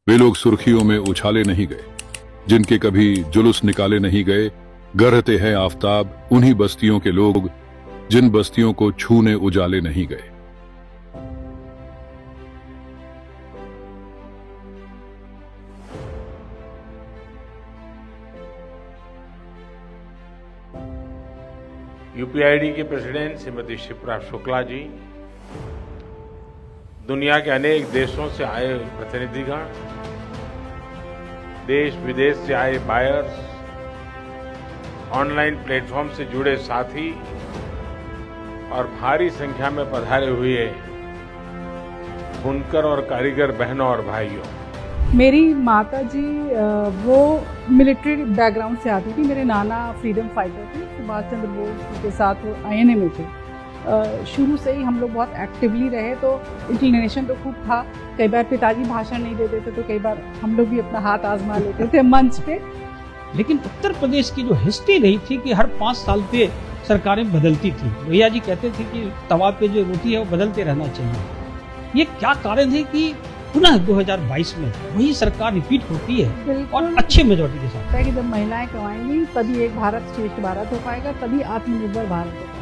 वे लोग सुर्खियों में उछाले नहीं गए, जिनके कभी जुलूस निकाले नहीं गए। गरजते हैं आफताब उन्हीं बस्तियों के लोग जिन बस्तियों को छूने उजाले नहीं गए। यूपीआईडी के प्रेसिडेंट श्रीमती शिप्रा शुक्ला जी, दुनिया के अनेक देशों से आए प्रतिनिधिगण, देश विदेश से आए बायर्स, ऑनलाइन प्लेटफॉर्म से जुड़े साथी और भारी संख्या में पधारे हुए बुनकर और कारीगर बहनों और भाइयों। मेरी माता जी वो मिलिट्री बैकग्राउंड से आती थी। मेरे नाना फ्रीडम फाइटर थे, सुभाष चंद्र बोस के साथ वो आईएनए में थे। शुरू से ही हम लोग बहुत एक्टिवली रहे, तो इंक्लिनेशन तो खूब था। कई बार पिताजी भाषण नहीं देते थे तो कई बार हम लोग भी अपना हाथ आजमा लेते थे मंच पे। लेकिन उत्तर प्रदेश की जो हिस्ट्री रही थी कि हर 5 साल पे सरकारें बदलती थी। भैया जी कहते थे कि तवा पे जो रोटी है वो बदलते रहना चाहिए। ये क्या कारण है कि पुनः 2022 में वही सरकार रिपीट होती है और अच्छे मेजोरिटी के साथ? कि जब महिलाएं कमाएंगी तभी एक भारत श्रेष्ठ भारत हो पाएगा, तभी आत्मनिर्भर भारत हो पाएगा।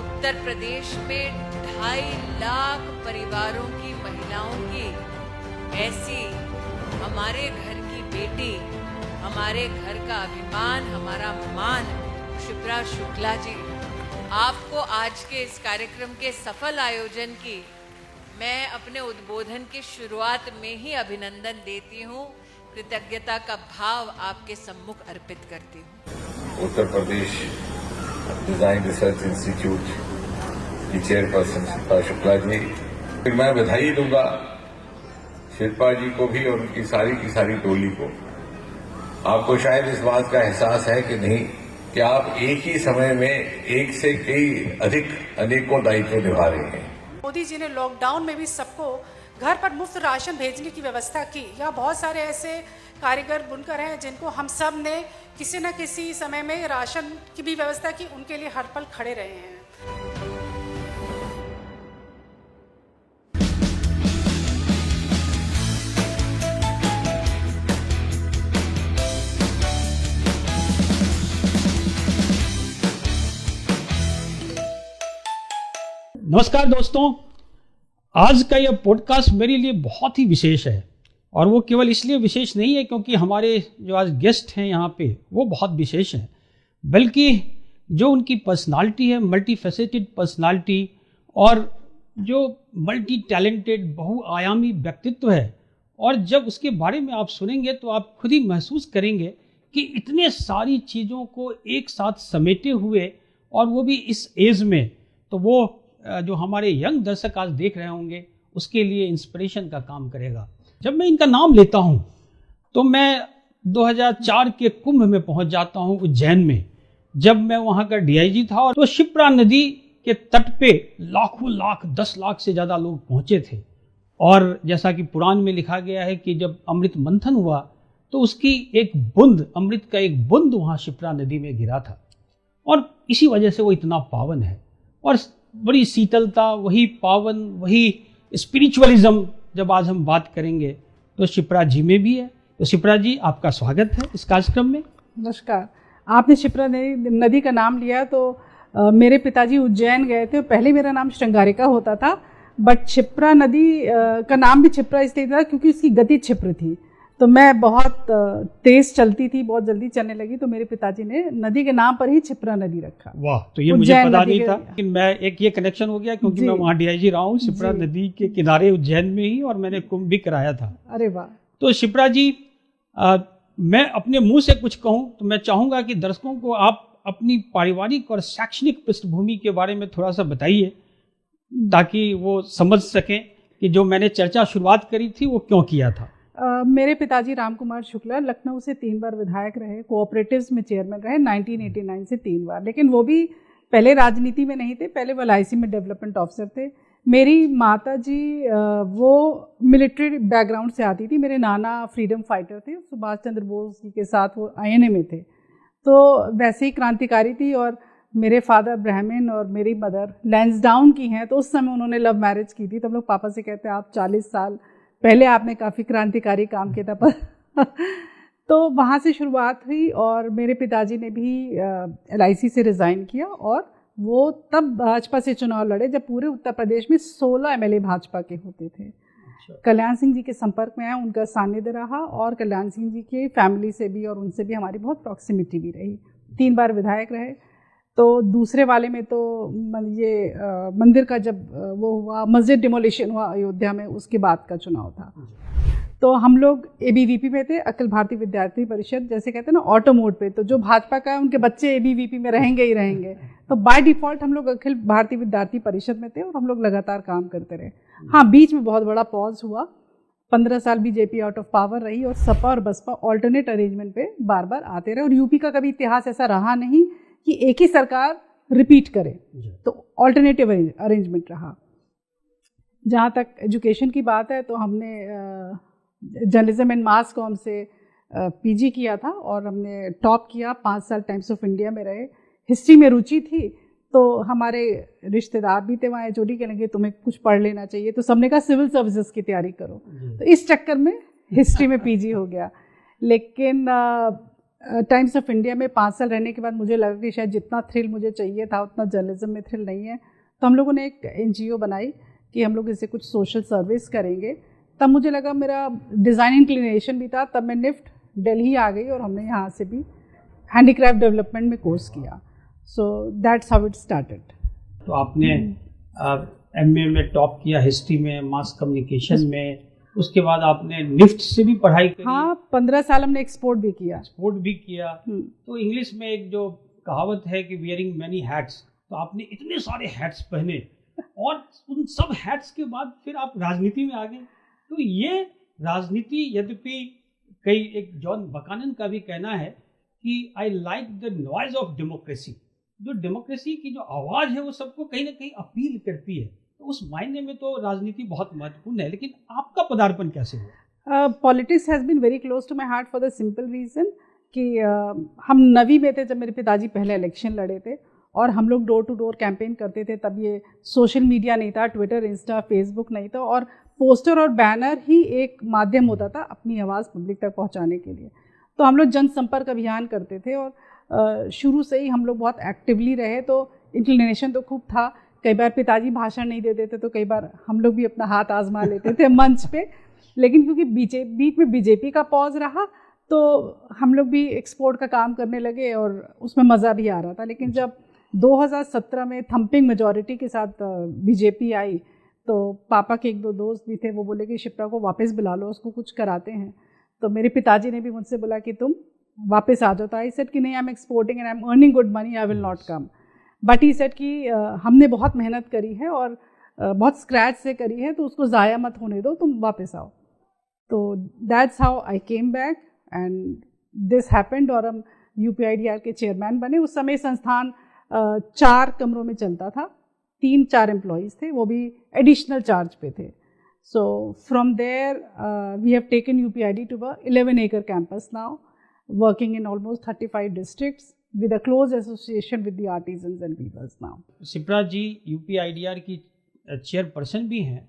उत्तर प्रदेश में 2.5 लाख परिवारों की महिलाओं की ऐसी हमारे घर की बेटी, हमारे घर का अभिमान, हमारा मान शिप्रा शुक्ला जी, आपको आज के इस कार्यक्रम के सफल आयोजन की मैं अपने उद्बोधन की शुरुआत में ही अभिनंदन देती हूँ। कृतज्ञता का भाव आपके सम्मुख अर्पित करती हूँ। Uttar Pradesh design research institute की चेयरपर्सन शिप्रा शुक्ला जी, फिर मैं बधाई दूंगा शिल्पा जी को भी और उनकी सारी टोली को। आपको शायद इस बात का एहसास है कि नहीं कि आप एक ही समय में एक से कई अधिक अनेकों दायित्व निभा रहे हैं। मोदी जी ने लॉकडाउन में भी सबको घर पर मुफ्त राशन भेजने की व्यवस्था की। या बहुत सारे ऐसे कारीगर बुनकर हैं जिनको हम सब ने किसी न किसी समय में राशन की भी व्यवस्था की, उनके लिए हर पल खड़े रहे हैं। नमस्कार दोस्तों, आज का यह पॉडकास्ट मेरे लिए बहुत ही विशेष है। और वो केवल इसलिए विशेष नहीं है क्योंकि हमारे जो आज गेस्ट हैं यहाँ पे वो बहुत विशेष हैं, बल्कि जो उनकी पर्सनालिटी है, मल्टी फैसेटेड पर्सनालिटी, और जो मल्टी टैलेंटेड बहुआयामी व्यक्तित्व है। और जब उसके बारे में आप सुनेंगे तो आप खुद ही महसूस करेंगे कि इतने सारी चीज़ों को एक साथ समेटे हुए, और वो भी इस एज में, तो वो जो हमारे यंग दर्शक आज देख रहे होंगे उसके लिए इंस्पिरेशन का काम करेगा। जब मैं इनका नाम लेता हूं तो मैं 2004 के कुंभ में पहुंच जाता हूं उज्जैन में। जब मैं वहां का डीआईजी था, और तो शिप्रा नदी के तट पे लाखों लाख 10 लाख से ज़्यादा लोग पहुंचे थे। और जैसा कि पुराण में लिखा गया है कि जब अमृत मंथन हुआ तो उसकी एक बूंद, अमृत का एक बूंद वहाँ शिप्रा नदी में गिरा था, और इसी वजह से वो इतना पावन है। और बड़ी शीतलता, वही पावन, वही स्पिरिचुअलिज्म जब आज हम बात करेंगे तो शिप्रा जी में भी है। तो शिप्रा जी, आपका स्वागत है इस कार्यक्रम में। नमस्कार। आपने शिप्रा नदी का नाम लिया तो मेरे पिताजी उज्जैन गए थे। पहले मेरा नाम श्रृंगारिका होता था, बट क्षिप्रा नदी का नाम भी क्षिप्रा इसलिए था क्योंकि उसकी गति क्षिप्र थी। तो मैं बहुत तेज चलती थी, बहुत जल्दी चलने लगी, तो मेरे पिताजी ने नदी के नाम पर ही क्षिप्रा नदी रखा। वाह, तो ये मुझे पता नहीं था कि मैं एक ये कनेक्शन हो गया क्योंकि मैं वहाँ डीआईजी रहा हूँ क्षिप्रा नदी के किनारे उज्जैन में ही, और मैंने कुंभ भी कराया था। अरे वाह। तो शिप्रा जी, मैं अपने मुंह से कुछ कहूँ तो मैं चाहूँगा कि दर्शकों को आप अपनी पारिवारिक और शैक्षणिक पृष्ठभूमि के बारे में थोड़ा सा बताइए, ताकि वो समझ सकें कि जो मैंने चर्चा शुरुआत करी थी वो क्यों किया था। मेरे पिताजी राम कुमार शुक्ला लखनऊ से 3 बार विधायक रहे, कोऑपरेटिव्स में चेयरमैन रहे 1989 से 3 बार, लेकिन वो भी पहले राजनीति में नहीं थे, पहले वो LIC में डेवलपमेंट ऑफिसर थे। मेरी माता जी वो मिलिट्री बैकग्राउंड से आती थी। मेरे नाना फ्रीडम फाइटर थे, सुभाष चंद्र बोस के साथ वो INA में थे, तो वैसे ही क्रांतिकारी थी। और मेरे फादर ब्राह्मण और मेरी मदर लैंसडाउन की हैं, तो उस समय उन्होंने लव मैरिज की थी। तो हम लोग पापा से कहते हैं आप 40 साल पहले आपने काफ़ी क्रांतिकारी काम किया था पर तो वहाँ से शुरुआत हुई। और मेरे पिताजी ने भी LIC से रिज़ाइन किया और वो तब भाजपा से चुनाव लड़े जब पूरे उत्तर प्रदेश में 16 MLA भाजपा के होते थे। कल्याण सिंह जी के संपर्क में आया, उनका सानिध्य रहा और कल्याण सिंह जी की फैमिली से भी और उनसे भी हमारी बहुत प्रॉक्सिमिटी भी रही। 3 बार विधायक रहे। तो दूसरे वाले में तो ये मंदिर का जब वो हुआ, मस्जिद डिमोलिशन हुआ अयोध्या में, उसके बाद का चुनाव था। तो हम लोग ABVP में थे, अखिल भारतीय विद्यार्थी परिषद, जैसे कहते हैं ना ऑटो मोड पे। तो जो भाजपा का है उनके बच्चे ABVP में रहेंगे ही रहेंगे। तो बाय डिफ़ॉल्ट हम लोग अखिल भारतीय विद्यार्थी परिषद में थे और हम लोग लगातार काम करते रहे। हाँ, बीच में बहुत बड़ा पॉज हुआ। 15 साल BJP आउट ऑफ पावर रही और सपा और बसपा ऑल्टरनेट अरेंजमेंट पे बार बार आते रहे। और यूपी का कभी इतिहास ऐसा रहा नहीं कि एक ही सरकार रिपीट करे, तो ऑल्टरनेटिव अरेंजमेंट रहा। जहाँ तक एजुकेशन की बात है तो हमने जर्नलिज्म एंड मास कॉम से PG किया था और हमने टॉप किया। 5 साल टाइम्स ऑफ इंडिया में रहे। हिस्ट्री में रुचि थी तो हमारे रिश्तेदार भी थे वहाँ HOD के लगे तुम्हें कुछ पढ़ लेना चाहिए, तो सबने कहा सिविल सर्विसेज की तैयारी करो। तो इस चक्कर में हिस्ट्री में PG हो गया। लेकिन टाइम्स ऑफ इंडिया में 5 साल रहने के बाद मुझे लगा कि शायद जितना थ्रिल मुझे चाहिए था उतना जर्नलिज्म में थ्रिल नहीं है। तो हम लोगों ने एक NGO बनाई कि हम लोग इससे कुछ सोशल सर्विस करेंगे। तब मुझे लगा, मेरा डिज़ाइन इंक्लिनेशन भी था, तब मैं निफ्ट दिल्ली आ गई और हमने यहाँ से भी हैंडीक्राफ्ट डेवलपमेंट में कोर्स किया। So that's how it started. तो आपने MA में टॉप किया, हिस्ट्री में, मास कम्युनिकेशन में, उसके बाद आपने निफ्ट से भी पढ़ाई करी। हाँ, 15 साल हमने एक्सपोर्ट भी किया। तो इंग्लिश में एक जो कहावत है कि वियरिंग मैनी हैट्स, तो आपने इतने सारे हैट्स पहने और उन सब हैट्स के बाद फिर आप राजनीति में आ गए। तो ये राजनीति, यद्यपि कई, एक जॉन बकानन का भी कहना है कि I like the noise of democracy, जो डेमोक्रेसी की जो आवाज़ है वो सबको कहीं ना कहीं अपील करती है। तो उस मायने में तो राजनीति बहुत महत्वपूर्ण है। लेकिन आपका पदार्पण कैसे हुआ? Politics has been very close to my heart for the simple reason कि हम 9वीं में थे जब मेरे पिताजी पहले इलेक्शन लड़े थे और हम लोग डोर टू डोर कैंपेन करते थे। तब ये सोशल मीडिया नहीं था, ट्विटर, इंस्टा, फेसबुक नहीं था और पोस्टर और बैनर ही एक माध्यम होता था अपनी आवाज़ पब्लिक तक पहुंचाने के लिए। तो हम लोग जनसंपर्क अभियान करते थे और शुरू से ही हम लोग बहुत एक्टिवली रहे। तो इंक्लिनेशन तो खूब था। कई बार पिताजी भाषण नहीं देते थे तो कई बार हम लोग भी अपना हाथ आजमा लेते थे मंच पे। लेकिन क्योंकि बीच में BJP का पॉज रहा तो हम लोग भी एक्सपोर्ट का काम करने लगे और उसमें मज़ा भी आ रहा था। लेकिन जब 2017 में थम्पिंग मेजॉरिटी के साथ BJP आई तो पापा के 1-2 दोस्त भी थे, वो बोले कि शिप्रा को वापस बुला लो, उसको कुछ कराते हैं। तो मेरे पिताजी ने भी मुझसे बोला कि तुम वापस आ जाओ। तो आई सेड कि नहीं, I am exporting and I am earning good money, I will not come. But he said कि हमने बहुत मेहनत करी है और बहुत स्क्रैच से करी है, तो उसको ज़ाया मत होने दो, तुम वापस आओ। तो that's how I came back and this happened. और हम UPIDR के चेयरमैन बने। उस समय संस्थान 4 कमरों में चलता था, 3-4 एम्प्लॉयज़ थे, वो भी एडिशनल चार्ज पे थे। So from there we have taken UPID to a 11 acre campus now, working in almost 35 districts with a close association with the artisans and weavers now. Shipra ji UPIDR की चेयरपर्सन भी हैं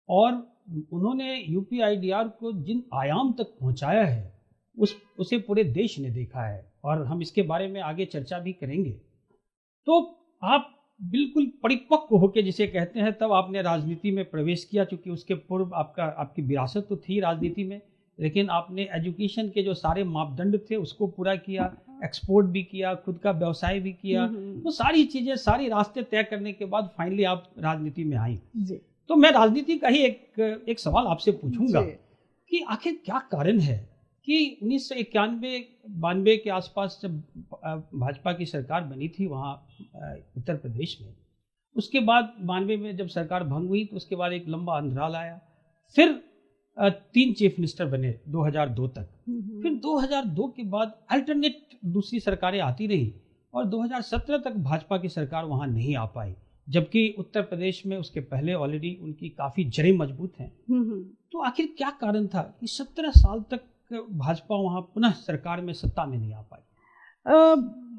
और उन्होंने UPIDR को जिन आयाम तक पहुंचाया है उसे पूरे देश ने देखा है और हम इसके बारे में आगे चर्चा भी करेंगे। तो आप बिल्कुल परिपक्व होकर, जिसे कहते हैं, तब आपने राजनीति में प्रवेश किया। चूँकि उसके पूर्व आपकी विरासत तो थी राजनीति में, लेकिन आपने एजुकेशन के जो सारे मापदंड थे उसको पूरा किया, एक्सपोर्ट भी किया, खुद का व्यवसाय भी किया। तो सारी चीज़ें, सारे रास्ते तय करने के बाद फाइनली आप राजनीति में आई। तो मैं राजनीति का ही एक सवाल आपसे पूछूंगा कि आखिर क्या कारण है कि 1991-92 के आसपास जब भाजपा की सरकार बनी थी वहाँ उत्तर प्रदेश में, उसके बाद 92 में जब सरकार भंग हुई तो उसके बाद एक लंबा अंतराल आया, फिर 3 चीफ मिनिस्टर बने 2002 तक। फिर 2002 के बाद अल्टरनेट दूसरी सरकारें आती रही और 2017 तक भाजपा की सरकार वहाँ नहीं आ पाई, जबकि उत्तर प्रदेश में उसके पहले ऑलरेडी उनकी काफ़ी जड़ें मजबूत हैं। तो आखिर क्या कारण था कि 17 साल तक भाजपा वहाँ पुनः सरकार में सत्ता में नहीं आ पाई?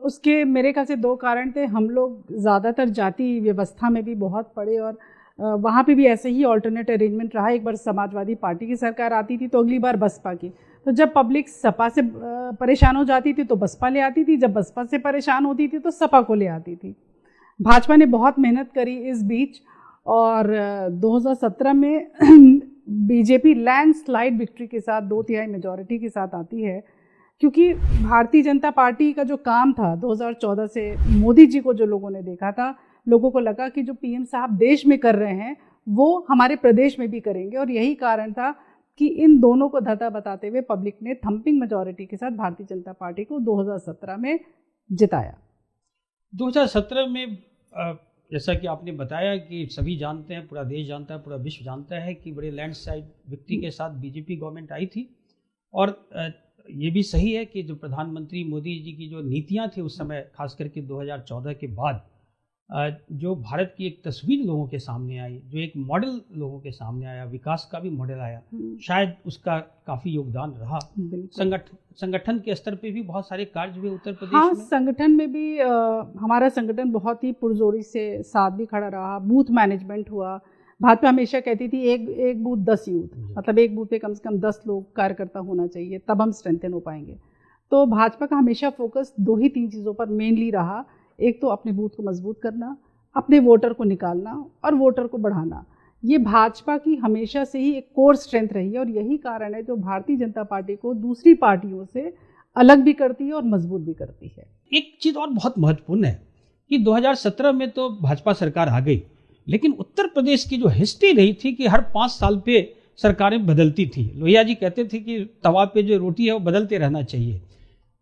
उसके मेरे ख्याल से दो कारण थे। हम लोग ज़्यादातर जाति व्यवस्था में भी बहुत पड़े और वहाँ पे भी ऐसे ही ऑल्टरनेट अरेंजमेंट रहा। एक बार समाजवादी पार्टी की सरकार आती थी तो अगली बार बसपा की, तो जब पब्लिक सपा से परेशान हो जाती थी तो बसपा ले आती थी, जब बसपा से परेशान होती थी तो सपा को ले आती थी। भाजपा ने बहुत मेहनत करी इस बीच और 2017 में बीजेपी लैंडस्लाइड विक्ट्री के साथ 2/3 मेजॉरिटी के साथ आती है, क्योंकि भारतीय जनता पार्टी का जो काम था 2014 से मोदी जी को जो लोगों ने देखा था, लोगों को लगा कि जो पीएम साहब देश में कर रहे हैं वो हमारे प्रदेश में भी करेंगे, और यही कारण था कि इन दोनों को धता बताते हुए पब्लिक ने थम्पिंग मेजॉरिटी के साथ भारतीय जनता पार्टी को 2017 में जिताया। 2017 में जैसा कि आपने बताया कि सभी जानते हैं, पूरा देश जानता है, पूरा विश्व जानता है कि बड़े लैंडस्लाइड विक्ट्री के साथ बीजेपी गवर्नमेंट आई थी। और ये भी सही है कि जो प्रधानमंत्री मोदी जी की जो नीतियां थी उस समय, खास करके 2014 के बाद, जो भारत की एक तस्वीर लोगों के सामने आई, जो एक मॉडल लोगों के सामने आया, विकास का भी मॉडल आया, शायद उसका काफ़ी योगदान रहा। संगठन के स्तर पे भी बहुत सारे कार्य हुए उत्तर प्रदेश हाँ, में। संगठन में भी हमारा संगठन बहुत ही पुरजोरी से साथ भी खड़ा रहा। बूथ मैनेजमेंट हुआ। भाजपा हमेशा कहती थी एक बूथ 10 यूथ, मतलब एक बूथ पे कम से कम 10 लोग कार्यकर्ता होना चाहिए, तब हम स्ट्रेंथन हो पाएंगे। तो भाजपा का हमेशा फोकस 2 ही 3 चीज़ों पर मेनली रहा। एक तो अपने बूथ को मजबूत करना, अपने वोटर को निकालना और वोटर को बढ़ाना। ये भाजपा की हमेशा से ही एक कोर स्ट्रेंथ रही है और यही कारण है जो भारतीय जनता पार्टी को दूसरी पार्टियों से अलग भी करती है और मजबूत भी करती है। एक चीज़ और बहुत महत्वपूर्ण है कि 2017 में तो भाजपा सरकार आ गई, लेकिन उत्तर प्रदेश की जो हिस्ट्री रही थी कि हर 5 साल पे सरकारें बदलती थी। लोहिया जी कहते थे कि तवा पे जो रोटी है वो बदलते रहना चाहिए।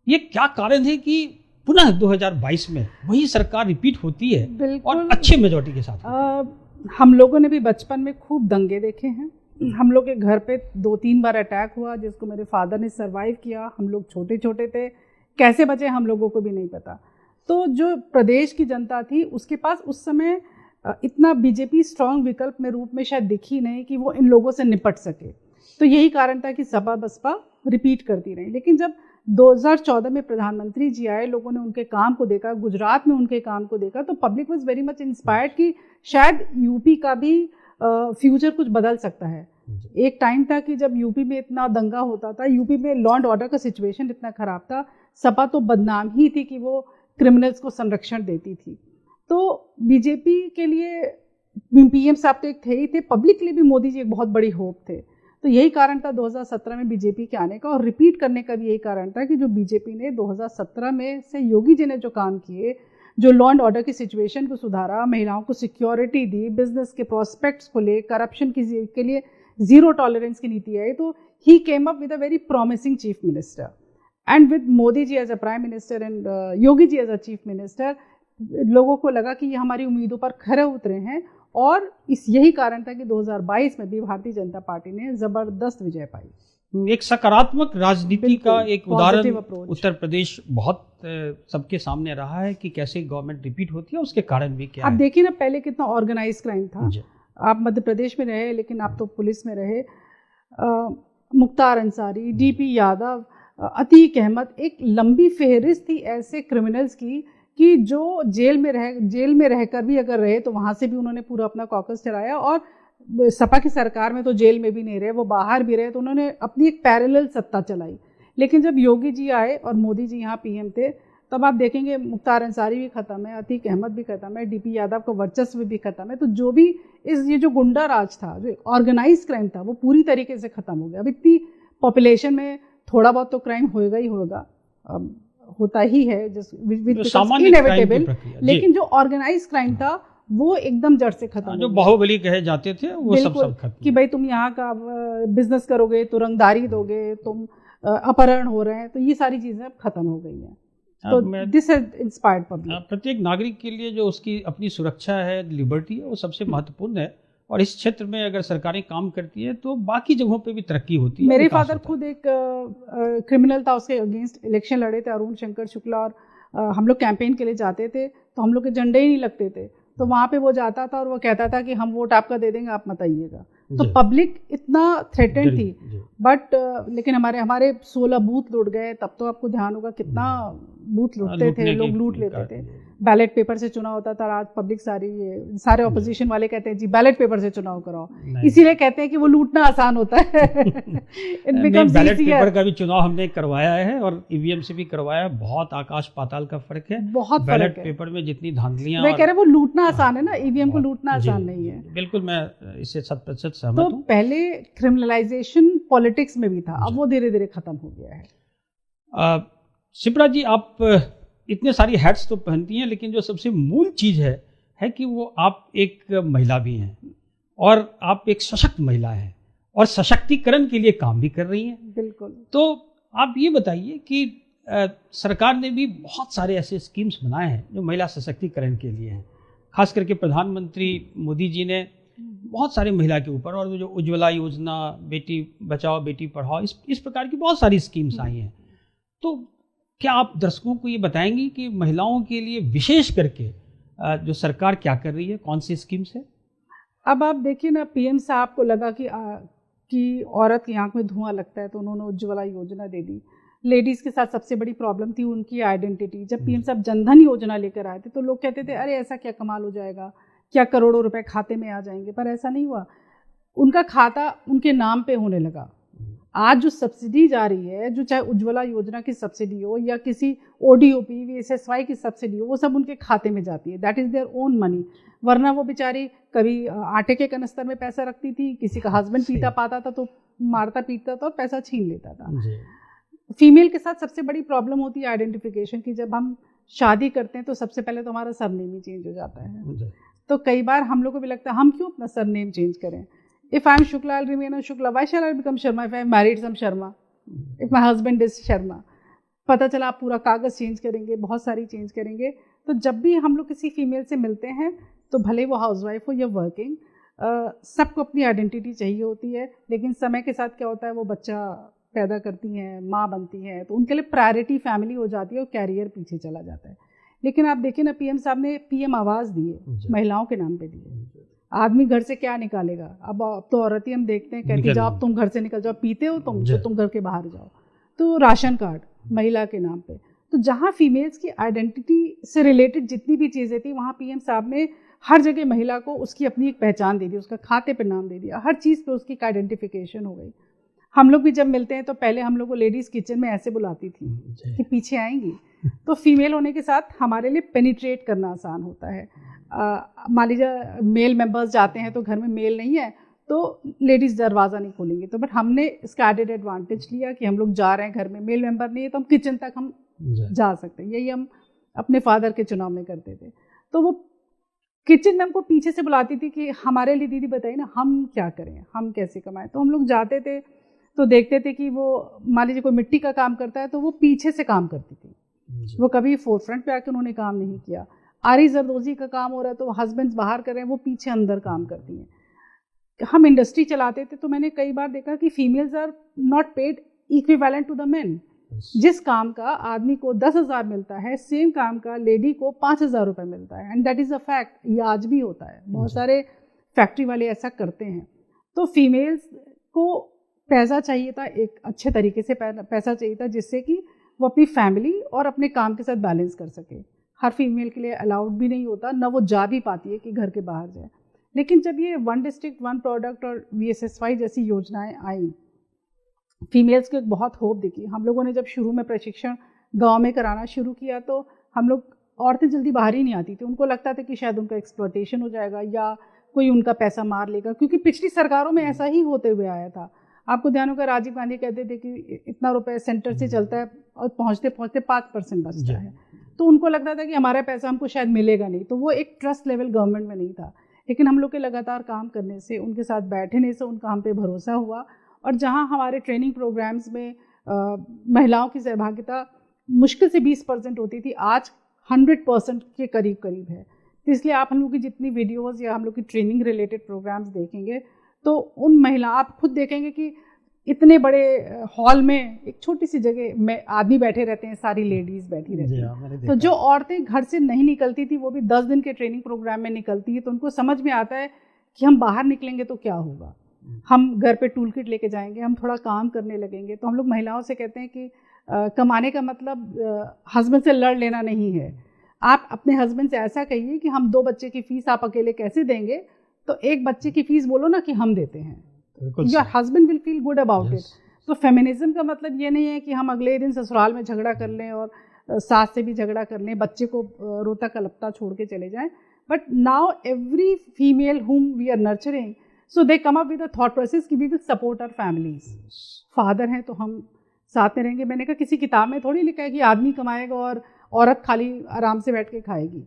ये क्या कारण है कि पुनः 2022 में वही सरकार रिपीट होती है और अच्छे मेजॉरिटी के साथ? हम लोगों ने भी बचपन में खूब दंगे देखे हैं। हम लोग के घर पे 2-3 बार अटैक हुआ जिसको मेरे फादर ने सरवाइव किया। हम लोग छोटे छोटे थे, कैसे बचे हम लोगों को भी नहीं पता। तो जो प्रदेश की जनता थी उसके पास उस समय इतना बीजेपी स्ट्रांग विकल्प में रूप में शायद दिखी नहीं कि वो इन लोगों से निपट सके। तो यही कारण था कि सपा बसपा रिपीट करती रही। लेकिन जब 2014 में प्रधानमंत्री जी आए, लोगों ने उनके काम को देखा, गुजरात में उनके काम को देखा, तो public was very much inspired कि शायद यूपी का भी फ्यूचर कुछ बदल सकता है। एक टाइम था कि जब यूपी में इतना दंगा होता था, यूपी में लॉ एंड ऑर्डर का सिचुएशन इतना खराब था, सपा तो बदनाम ही थी कि वो क्रिमिनल्स को संरक्षण देती थी। तो बीजेपी के लिए पीएम साहब तो एक थे ही थे, पब्लिक के लिए भी मोदी जी एक बहुत बड़ी होप थे। तो यही कारण था 2017 में बीजेपी के आने का, और रिपीट करने का भी यही कारण था कि जो बीजेपी ने 2017 में से योगी जी ने जो काम किए, जो लॉ एंड ऑर्डर की सिचुएशन को सुधारा, महिलाओं को सिक्योरिटी दी, बिजनेस के प्रोस्पेक्ट्स को ले, करप्शन के लिए जीरो टॉलरेंस की नीति आई, तो he came up with a very promising chief minister. And with Modi ji as a prime minister and Yogi ji as a chief minister, लोगों को लगा कि ये हमारी उम्मीदों पर खरे उतरे हैं, और यही कारण था कि 2022 में भी भारतीय जनता पार्टी ने जबरदस्त विजय पाई। एक सकारात्मक राजनीति का एक उदाहरण उत्तर प्रदेश बहुत सबके सामने रहा है कि कैसे गवर्नमेंट रिपीट होती है, उसके कारण भी क्या है। आप देखिए ना, पहले कितना ऑर्गेनाइज क्राइम था। आप मध्य प्रदेश में रहे, लेकिन आप तो पुलिस में रहे। मुख्तार अंसारी, डीपी यादव, अतीक अहमद, एक लंबी फहरिस्त थी ऐसे क्रिमिनल्स की कि जो जेल में रहकर भी अगर रहे तो वहाँ से भी उन्होंने पूरा अपना कॉकस चलाया। और सपा की सरकार में तो जेल में भी नहीं रहे, वो बाहर भी रहे, तो उन्होंने अपनी एक पैरेलल सत्ता चलाई। लेकिन जब योगी जी आए और मोदी जी यहाँ पीएम थे, तब आप देखेंगे मुख्तार अंसारी भी खत्म है, अतीक अहमद भी खत्म है, डीपी यादव का वर्चस्व भी खत्म है। तो जो भी ये जो गुंडा राज था, जो ऑर्गेनाइज क्राइम था, वो पूरी तरीके से खत्म हो गया। अब इतनी पॉपुलेशन में थोड़ा बहुत तो क्राइम होगा ही होगा, होता ही है, इनएविटेबल। लेकिन जो ऑर्गेनाइज क्राइम था वो एकदम जड़ से खत्म, जो बाहुबली कहे जाते थे वो सब खत्म। कि भाई तुम यहाँ का बिजनेस करोगे तो रंगदारी दोगे, तुम अपहरण हो रहे हैं, तो ये सारी चीजें अब खत्म हो गई हैं। तो दिस हैज इंस्पायर्ड पब्लिक। प्रत्येक नागरिक के लिए जो उसकी अपनी सुरक्षा है, लिबर्टी है, वो सबसे महत्वपूर्ण है। और इस क्षेत्र में अगर सरकारें काम करती है तो बाकी जगहों पे भी तरक्की होती है। मेरे फादर खुद एक क्रिमिनल था, उसके अगेंस्ट इलेक्शन लड़े थे, अरुण शंकर शुक्ला, और हम लोग कैंपेन के लिए जाते थे तो हम लोग के झंडे ही नहीं लगते थे। तो वहाँ पे वो जाता था और वो कहता था कि हम वोट आपका दे देंगे, आप मत आइएगा। तो पब्लिक इतना थ्रेटेंड थी। बट लेकिन हमारे 16 बूथ लुट गए, तब तो आपको ध्यान होगा कितना बूथ लूटते लूटने थे, लोग की लूट लेते थे। बैलेट पेपर से चुनाव होता था, आज पब्लिक सारे ऑपोजिशन वाले कहते हैं जी बैलेट पेपर से चुनाव कराओ, इसीलिए कहते हैं कि वो लूटना आसान होता है। बैलेट पेपर का भी चुनाव हमने करवाया है और ईवीएम से भी करवाया, बहुत आकाश पाताल का फर्क है। बहुत बैलेट फर्क है। पेपर में जितनी धांधलियां, मैं कह रहा हूं वो लूटना आसान है ना, ईवीएम को लूटना आसान नहीं है। बिल्कुल, मैं इससे 100% सहमत तो हूँ। पहले क्रिमिनलाइजेशन पॉलिटिक्स में भी था, अब वो धीरे धीरे खत्म हो गया है। शिप्रा जी, आप इतने सारी हैट्स तो पहनती हैं, लेकिन जो सबसे मूल चीज़ है कि वो आप एक महिला भी हैं और आप एक सशक्त महिला हैं और सशक्तिकरण के लिए काम भी कर रही हैं। बिल्कुल। तो आप ये बताइए कि सरकार ने भी बहुत सारे ऐसे स्कीम्स बनाए हैं जो महिला सशक्तिकरण के लिए हैं। खास करके प्रधानमंत्री मोदी जी ने बहुत सारे महिला के ऊपर, और जो उज्ज्वला योजना, बेटी बचाओ बेटी पढ़ाओ, इस प्रकार की बहुत सारी स्कीम्स आई हैं। तो क्या आप दर्शकों को ये बताएंगी कि महिलाओं के लिए विशेष करके जो सरकार क्या कर रही है, कौन सी स्कीम्स है? अब आप देखिए ना, पीएम साहब को लगा कि औरत की आंख में धुआं लगता है, तो उन्होंने उज्ज्वला योजना दे दी। लेडीज़ के साथ सबसे बड़ी प्रॉब्लम थी उनकी आइडेंटिटी। जब पीएम साहब जनधन योजना लेकर आए थे तो लोग कहते थे अरे ऐसा क्या कमाल हो जाएगा, क्या करोड़ों रुपए खाते में आ जाएंगे, पर ऐसा नहीं हुआ। उनका खाता उनके नाम पे होने लगा। आज जो सब्सिडी जा रही है, जो चाहे उज्ज्वला योजना की सब्सिडी हो या किसी ओडीओपी वीएसएसवाई की सब्सिडी हो, वो सब उनके खाते में जाती है। That is their own money. वरना वो बेचारी कभी आटे के कनस्तर में पैसा रखती थी, किसी का हस्बैंड पीता पाता था तो मारता पीटता था और पैसा छीन लेता था। फीमेल के साथ सबसे बड़ी प्रॉब्लम होती है आइडेंटिफिकेशन की। जब हम शादी करते हैं तो सबसे पहले तो हमारा सरनेम ही चेंज हो जाता है। तो कई बार हम लोग को भी लगता है हम क्यों अपना सरनेम चेंज करें। If I am Shukla, I'll remain as Shukla. Why shall I become Sharma if I am married some Sharma? If my husband is Sharma. पता चला आप पूरा कागज़ चेंज करेंगे, बहुत सारी चेंज करेंगे। तो जब भी हम लोग किसी फीमेल से मिलते हैं तो भले वो हाउसवाइफ हो या वर्किंग, सबको अपनी आइडेंटिटी चाहिए होती है। लेकिन समय के साथ क्या होता है, वो बच्चा पैदा करती हैं, माँ बनती हैं, तो उनके लिए प्रायोरिटी फैमिली हो जाती है और कैरियर पीछे चला जाता है। लेकिन आप देखिए ना, पीएम साहब ने पीएम आवास दिए, महिलाओं के नाम पे दिए। आदमी घर से क्या निकालेगा, अब तो औरत ही हम देखते हैं कहती जाओ तुम घर से निकल जाओ, पीते हो तुम तो तुम घर के बाहर जाओ। तो राशन कार्ड महिला के नाम पे। तो जहाँ फीमेल्स की आइडेंटिटी से रिलेटेड जितनी भी चीज़ें थी, वहाँ पीएम साहब ने हर जगह महिला को उसकी अपनी एक पहचान दे दी, उसका खाते पे नाम दे दिया, हर चीज़ पे उसकी आइडेंटिफिकेशन हो गई। हम लोग भी जब मिलते हैं तो पहले हम लोग को लेडीज़ किचन में ऐसे बुलाती थी कि पीछे आएंगी। तो फीमेल होने के साथ हमारे लिए पेनिट्रेट करना आसान होता है। मान लीजिए मेल मेंबर्स जाते हैं तो घर में मेल नहीं है तो लेडीज़ दरवाज़ा नहीं खोलेंगे, तो बट हमने इसका एडेड एडवांटेज लिया कि हम लोग जा रहे हैं, घर में मेल मेंबर नहीं है तो हम किचन तक हम जा सकते हैं। यही हम अपने फादर के चुनाव में करते थे। तो वो किचन में हमको पीछे से बुलाती थी कि हमारे लिए दीदी बताइए ना हम क्या करें, हम कैसे कमाएं। तो हम लोग जाते थे तो देखते थे कि वो मान लीजिए कोई मिट्टी का काम करता है तो वो पीछे से काम करती थी, वो कभी फोरफ्रंट पे आके उन्होंने काम नहीं किया। आरी जरदोजी का काम हो रहा है तो हस्बैंड्स बाहर कर रहे हैं, वो पीछे अंदर काम करती हैं। हम इंडस्ट्री चलाते थे तो मैंने कई बार देखा कि females are not paid equivalent to the men. जिस काम का आदमी को 10,000 मिलता है, सेम काम का लेडी को 5,000 रुपये मिलता है, and that is a fact. ये आज भी होता है, बहुत सारे फैक्ट्री वाले ऐसा करते हैं। तो फीमेल्स को पैसा चाहिए था, एक अच्छे तरीके से पैसा चाहिए था जिससे कि वो अपनी फैमिली और अपने काम के साथ बैलेंस कर सके। हर फीमेल के लिए अलाउड भी नहीं होता, ना वो जा भी पाती है कि घर के बाहर जाए। लेकिन जब ये 1 डिस्ट्रिक्ट 1 प्रोडक्ट और वीएसएसवाई जैसी योजनाएं आई, फीमेल्स को एक बहुत होप दिखी। हम लोगों ने जब शुरू में प्रशिक्षण गांव में कराना शुरू किया तो हम लोग, औरतें जल्दी बाहर ही नहीं आती थी। उनको लगता था कि शायद उनका एक्सप्लॉयटेशन हो जाएगा या कोई उनका पैसा मार लेगा, क्योंकि पिछली सरकारों में ऐसा ही होते हुए आया था। आपको ध्यान होगा राजीव गांधी कहते थे कि इतना रुपए सेंटर से चलता है और पहुँचते पहुँचते 5% बचता है। तो उनको लगता था कि हमारा पैसा हमको शायद मिलेगा नहीं, तो वो एक ट्रस्ट लेवल गवर्नमेंट में नहीं था। लेकिन हम लोग के लगातार काम करने से, उनके साथ बैठने से उनका हम पे भरोसा हुआ। और जहाँ हमारे ट्रेनिंग प्रोग्राम्स में महिलाओं की सहभागिता मुश्किल से 20% होती थी, आज 100% के करीब करीब है। तो इसलिए आप हम लोग की जितनी वीडियोज़ या हम लोग की ट्रेनिंग रिलेटेड प्रोग्राम्स देखेंगे तो उन महिला, आप खुद देखेंगे कि इतने बड़े हॉल में एक छोटी सी जगह में आदमी बैठे रहते हैं, सारी लेडीज़ बैठी रहती हैं। तो जो औरतें घर से नहीं निकलती थी वो भी 10 दिन के ट्रेनिंग प्रोग्राम में निकलती है। तो उनको समझ में आता है कि हम बाहर निकलेंगे तो क्या होगा, हम घर पे टूल किट लेके जाएंगे, हम थोड़ा काम करने लगेंगे। तो हम लोग महिलाओं से कहते हैं कि कमाने का मतलब हस्बैंड से लड़ लेना नहीं है। आप अपने हस्बैंड से ऐसा कहिए कि हम 2 बच्चे की फीस आप अकेले कैसे देंगे, तो एक बच्चे की फीस बोलो ना कि हम देते हैं। Your husband will feel good about it. तो फेमिनिज्म का मतलब ये नहीं है कि हम अगले दिन ससुराल में झगड़ा कर लें और सास से भी झगड़ा कर लें, बच्चे को रोता कलपता छोड़ के चले जाएं। But now every female whom we are nurturing, so they come up with a thought process कि we will support our families. Father हैं तो हम साथ में रहेंगे। मैंने कहा किसी किताब में थोड़ी लिखा है कि आदमी कमाएगा और औरत खाली आराम से बैठ के खाएगी।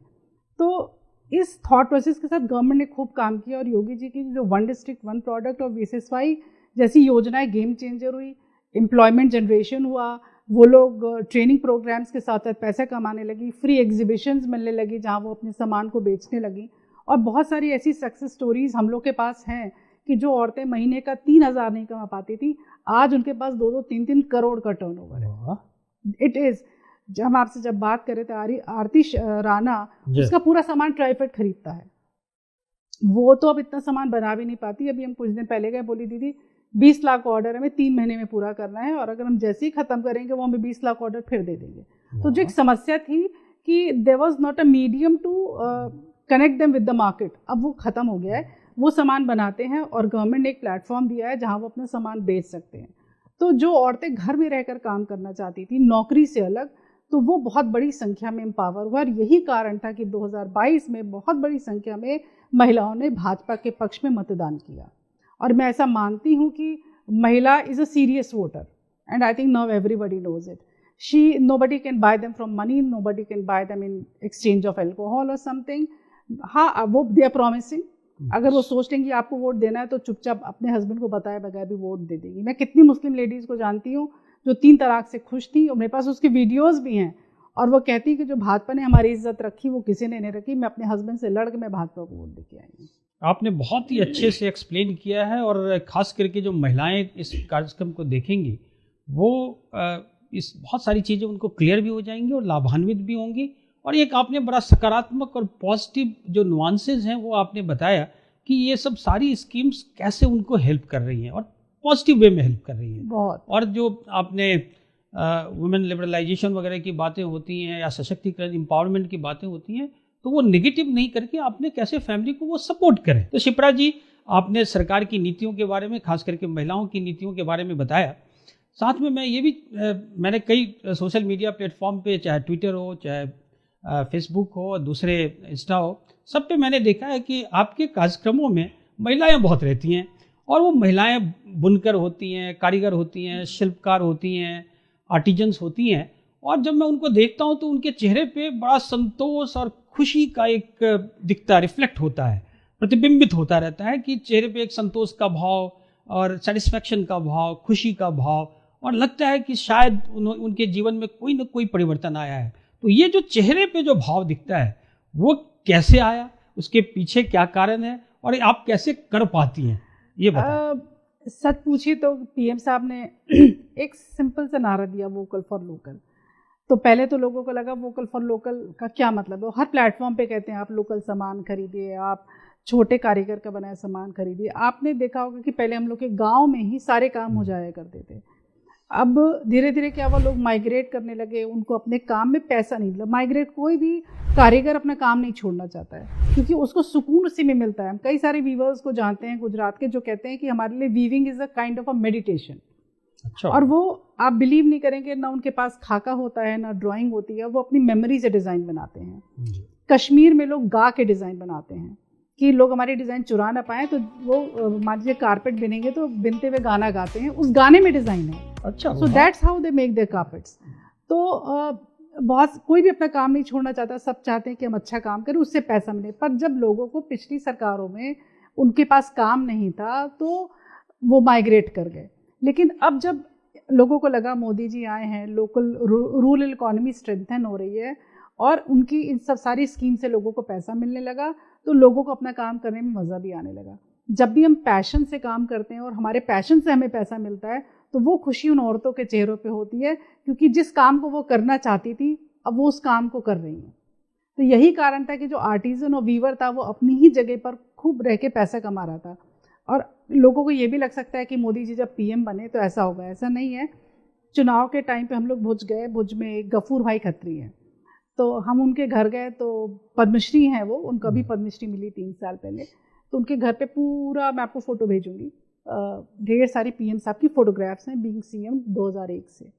तो इस थॉट प्रोसेस के साथ गवर्नमेंट ने खूब काम किया और योगी जी की जो 1 डिस्ट्रिक्ट 1 प्रोडक्ट और VSSY जैसी योजनाएं गेम चेंजर हुई, एम्प्लॉयमेंट जनरेशन हुआ, वो लोग ट्रेनिंग प्रोग्राम्स के साथ साथ पैसा कमाने लगी, फ्री एग्जीबिशंस मिलने लगी जहाँ वो अपने सामान को बेचने लगी। और बहुत सारी ऐसी सक्सेस स्टोरीज हम लोग के पास हैं कि जो औरतें महीने का 3,000 नहीं कमा पाती थी, आज उनके पास 2-2, 3-3 करोड़ का टर्नओवर है। इट इज़, हम आपसे जब बात कर रहे थे आरती राणा, उसका पूरा सामान ट्राइफेड खरीदता है। वो तो अब इतना सामान बना भी नहीं पाती। अभी हम कुछ दिन पहले गए, बोली दीदी 20 लाख ऑर्डर हमें 3 महीने में पूरा करना है और अगर हम जैसे ही ख़त्म करेंगे वो हमें 20 लाख ऑर्डर फिर दे देंगे। तो जो एक समस्या थी कि there was not a medium to connect them with the market, अब वो ख़त्म हो गया है। वो सामान बनाते हैं और गवर्नमेंट ने एक प्लेटफॉर्म दिया है जहाँ वो अपना सामान बेच सकते हैं। तो जो औरतें घर में रहकर काम करना चाहती थी नौकरी से अलग, तो वो बहुत बड़ी संख्या में एम्पावर हुआ और यही कारण था कि 2022 में बहुत बड़ी संख्या में महिलाओं ने भाजपा के पक्ष में मतदान किया। और मैं ऐसा मानती हूँ कि महिला is a serious voter and I think now everybody knows it. nobody can buy them from money, nobody can buy them in exchange of alcohol or something. हाँ, वो दे आर प्रॉमिसिंग। अगर वो सोच लेंगे आपको वोट देना है तो चुपचाप अपने हस्बैंड को बताए बगैर भी वोट दे देगी। मैं कितनी मुस्लिम लेडीज़ को जानती हूँ जो 3 तलाक से खुश थी और मेरे पास उसकी वीडियोस भी हैं और वो कहती कि जो भाजपा ने हमारी इज्जत रखी वो किसी ने नहीं रखी, मैं अपने हस्बैंड से लड़ के मैं भाजपा को वोट देके आई हूँ। आपने बहुत ही अच्छे से एक्सप्लेन किया है और खास करके जो महिलाएं इस कार्यक्रम को देखेंगी वो इस बहुत सारी चीज़ें उनको क्लियर भी हो जाएंगी और लाभान्वित भी होंगी। और एक आपने बड़ा सकारात्मक और पॉजिटिव जो नुआंसेस हैं वो आपने बताया कि ये सब सारी स्कीम्स कैसे उनको हेल्प कर रही हैं और पॉजिटिव वे में हेल्प कर रही हैं बहुत। और जो आपने वुमेन लिबरलाइजेशन वगैरह की बातें होती हैं या सशक्तिकरण एम्पावरमेंट की बातें होती हैं तो वो नेगेटिव नहीं करके आपने कैसे फैमिली को वो सपोर्ट करें। तो शिप्रा जी, आपने सरकार की नीतियों के बारे में, खास करके महिलाओं की नीतियों के बारे में बताया। साथ में मैं ये भी मैंने कई सोशल मीडिया प्लेटफॉर्म पे, चाहे ट्विटर हो, चाहे फेसबुक हो, दूसरे इंस्टा हो, सब पे मैंने देखा है कि आपके कार्यक्रमों में महिलाएं बहुत रहती हैं और वो महिलाएं बुनकर होती हैं, कारीगर होती हैं, शिल्पकार होती हैं, आर्टिजन्स होती हैं। और जब मैं उनको देखता हूँ तो उनके चेहरे पे बड़ा संतोष और खुशी का एक दिखता, रिफ्लेक्ट होता है, प्रतिबिंबित होता रहता है कि चेहरे पे एक संतोष का भाव और सेटिस्फैक्शन का भाव, खुशी का भाव, और लगता है कि शायद उनके जीवन में कोई ना कोई परिवर्तन आया है। तो ये जो चेहरे पे जो भाव दिखता है वो कैसे आया, उसके पीछे क्या कारण है और आप कैसे कर पाती हैं, ये बताएं। सच पूछिए तो पीएम साहब ने एक सिंपल सा नारा दिया, वोकल फॉर लोकल। तो पहले तो लोगों को लगा वोकल फॉर लोकल का क्या मतलब है। हर प्लेटफॉर्म पे कहते हैं आप लोकल सामान खरीदिए, आप छोटे कारीगर का बनाया सामान खरीदिए। आपने देखा होगा कि पहले हम लोग के गांव में ही सारे काम हो जाया करते थे। अब धीरे धीरे क्या हुआ, लोग माइग्रेट करने लगे, उनको अपने काम में पैसा नहीं मिला। माइग्रेट, कोई भी कारीगर अपना काम नहीं छोड़ना चाहता है क्योंकि उसको सुकून उसी में मिलता है। हम कई सारे वीवर्स को जानते हैं गुजरात के जो कहते हैं कि हमारे लिए weaving is a kind of a meditation. अच्छा। और वो आप बिलीव नहीं करेंगे, ना उनके पास खाका होता है ना ड्राइंग होती है, वो अपनी मेमोरी से डिज़ाइन बनाते हैं। कश्मीर में लोग गा के डिज़ाइन बनाते हैं कि लोग हमारी डिज़ाइन चुरा ना पाएँ, तो वो मान लीजिए कारपेट बिनेंगे तो बिनते हुए गाना गाते हैं, उस गाने में डिज़ाइन है। अच्छा। So that's how they make their carpets. तो बहुत कोई भी अपना काम नहीं छोड़ना चाहता, सब चाहते हैं कि हम अच्छा काम करें, उससे पैसा मिले। पर जब लोगों को पिछली सरकारों में उनके पास काम नहीं था तो वो माइग्रेट कर गए। लेकिन अब जब लोगों को लगा मोदी जी आए हैं, लोकल रूरल इकोनॉमी स्ट्रेंथन हो रही है और उनकी इन सब सारी स्कीम से लोगों को पैसा मिलने लगा, तो लोगों को अपना काम करने में मज़ा भी आने लगा। जब भी हम पैशन से काम करते हैं और हमारे पैशन से हमें पैसा मिलता है तो वो खुशी उन औरतों के चेहरों पे होती है, क्योंकि जिस काम को वो करना चाहती थी अब वो उस काम को कर रही हैं। तो यही कारण था कि जो आर्टिजन और वीवर था वो अपनी ही जगह पर खूब रह के पैसा कमा रहा था। और लोगों को ये भी लग सकता है कि मोदी जी जब पीएम बने तो ऐसा होगा, ऐसा नहीं है। चुनाव के टाइम पे हम लोग भुज गए। भुज में एक गफूर भाई खत्री हैं, तो हम उनके घर गए, तो पद्मश्री हैं वो, उनको भी पद्मश्री मिली 3 साल पहले। तो उनके घर पे पूरा, मैं आपको फ़ोटो भेजूंगी, ढेर सारी पीएम साहब की फ़ोटोग्राफ्स हैं बीइंग सीएम 2001 से।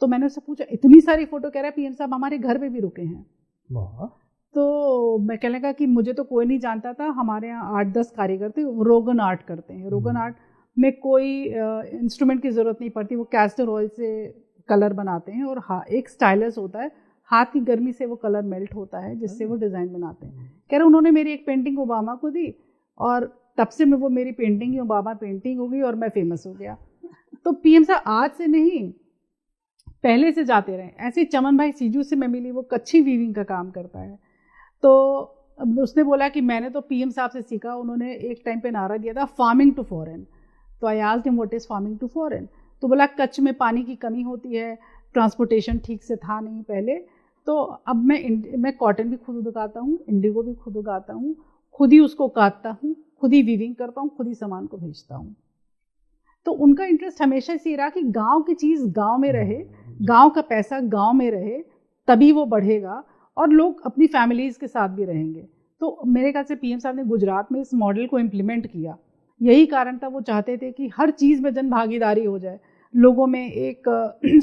तो मैंने उससे पूछा, इतनी सारी फ़ोटो, कह रहा है पीएम साहब हमारे घर पे भी रुके हैं। वाह। तो मैं कहने लगा कि मुझे तो कोई नहीं जानता था, हमारे यहाँ 8-10 कारीगर थे, रोगन आर्ट करते हैं। रोगन आर्ट में कोई इंस्ट्रूमेंट की ज़रूरत नहीं पड़ती, वो कैस्टर ऑयल से कलर बनाते हैं, और एक स्टाइलस होता है, हाथ की गर्मी से वो कलर मेल्ट होता है, जिससे वो डिज़ाइन बनाते हैं। कह रहे उन्होंने मेरी एक पेंटिंग ओबामा को दी, और तब से मैं, वो मेरी पेंटिंग ही ओबामा पेंटिंग हो गई और मैं फेमस हो गया। तो पीएम साहब आज से नहीं, पहले से जाते रहे। ऐसे चमन भाई सीजू से मैं मिली, वो कच्छी वीविंग का काम करता है। तो उसने बोला कि मैंने तो पीएम साहब से सीखा। उन्होंने एक टाइम पे नारा दिया था, फार्मिंग टू फॉरेन। तो I asked him what is farming to foreign. तो बोला कच्छ में पानी की कमी होती है, ट्रांसपोर्टेशन ठीक से था नहीं पहले, तो अब मैं कॉटन भी खुद उगाता हूँ, इंडिगो भी खुद उगाता हूँ, खुद ही उसको काटता हूँ, खुद ही वीविंग करता हूँ, खुद ही सामान को भेजता हूँ। तो उनका इंटरेस्ट हमेशा से रहा कि गांव की चीज़ गांव में रहे, गांव का पैसा गांव में रहे, तभी वो बढ़ेगा और लोग अपनी फैमिलीज़ के साथ भी रहेंगे। तो मेरे ख्याल से पीएम साहब ने गुजरात में इस मॉडल को इम्प्लीमेंट किया। यही कारण था, वो चाहते थे कि हर चीज़ में जन भागीदारी हो जाए, लोगों में एक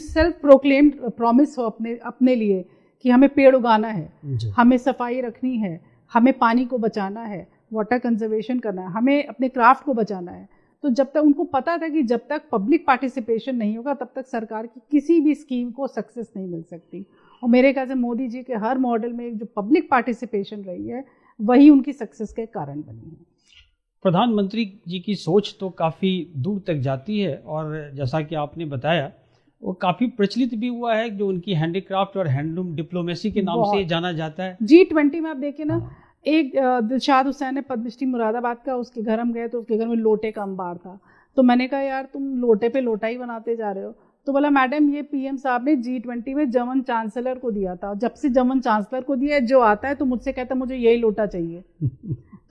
सेल्फ प्रोक्लेम्ड प्रॉमिस हो अपने लिए कि हमें पेड़ उगाना है, हमें सफाई रखनी है, हमें पानी को बचाना है, वाटर कंजर्वेशन करना है, हमें अपने क्राफ्ट को बचाना है। तो जब तक उनको पता था कि जब तक पब्लिक पार्टिसिपेशन नहीं होगा तब तक सरकार की किसी भी स्कीम को सक्सेस नहीं मिल सकती। और मेरे ख्याल से मोदी जी के हर मॉडल में जो पब्लिक पार्टिसिपेशन रही है वही उनकी सक्सेस के कारण बनी है। प्रधानमंत्री जी की सोच तो काफ़ी दूर तक जाती है, और जैसा कि आपने बताया वो काफ़ी प्रचलित भी हुआ है, जो उनकी हैंडीक्राफ्ट और हैंडलूम डिप्लोमेसी के नाम से जाना जाता है। G20 में आप देखिए ना, एक दिलशाद हुसैन है पद्मश्री मुरादाबाद का, उसके घर हम गए तो उसके घर में लोटे का अंबार था। तो मैंने कहा यार तुम लोटे पे लोटा ही बनाते जा रहे हो। तो बोला मैडम ये पीएम साहब ने G20 में जर्मन चांसलर को दिया था, जब से जर्मन चांसलर को दिया है जो आता है तो मुझसे कहता मुझे यही लोटा चाहिए।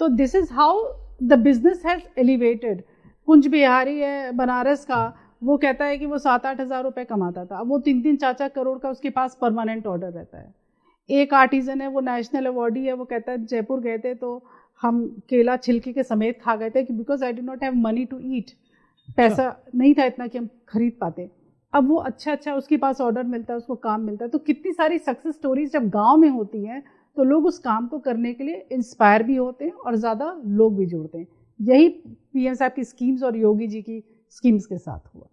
तो this is how the business has elevated. Kunj Bihari है बनारस का, वो कहता है कि वो 7-8 हज़ार रुपये कमाता था, अब वो 3-3 4-4 करोड़ का उसके पास परमानेंट ऑर्डर रहता है। एक आर्टिजन है, वो नेशनल अवार्डी है, वो कहता है जयपुर गए थे तो हम केला छिलके के समेत खा गए थे कि because I do not have money to eat, पैसा नहीं था इतना कि हम खरीद पाते। अब वो अच्छा उसके पास ऑर्डर मिलता है, उसको काम मिलता है। तो कितनी सारी सक्सेस स्टोरीज जब गांव में होती हैं तो लोग उस काम को करने के लिए इंस्पायर भी होते हैं और ज़्यादा लोग भी जुड़ते हैं। यही पीएम साहब की स्कीम्स और योगी जी की स्कीम्स के साथ हुआ।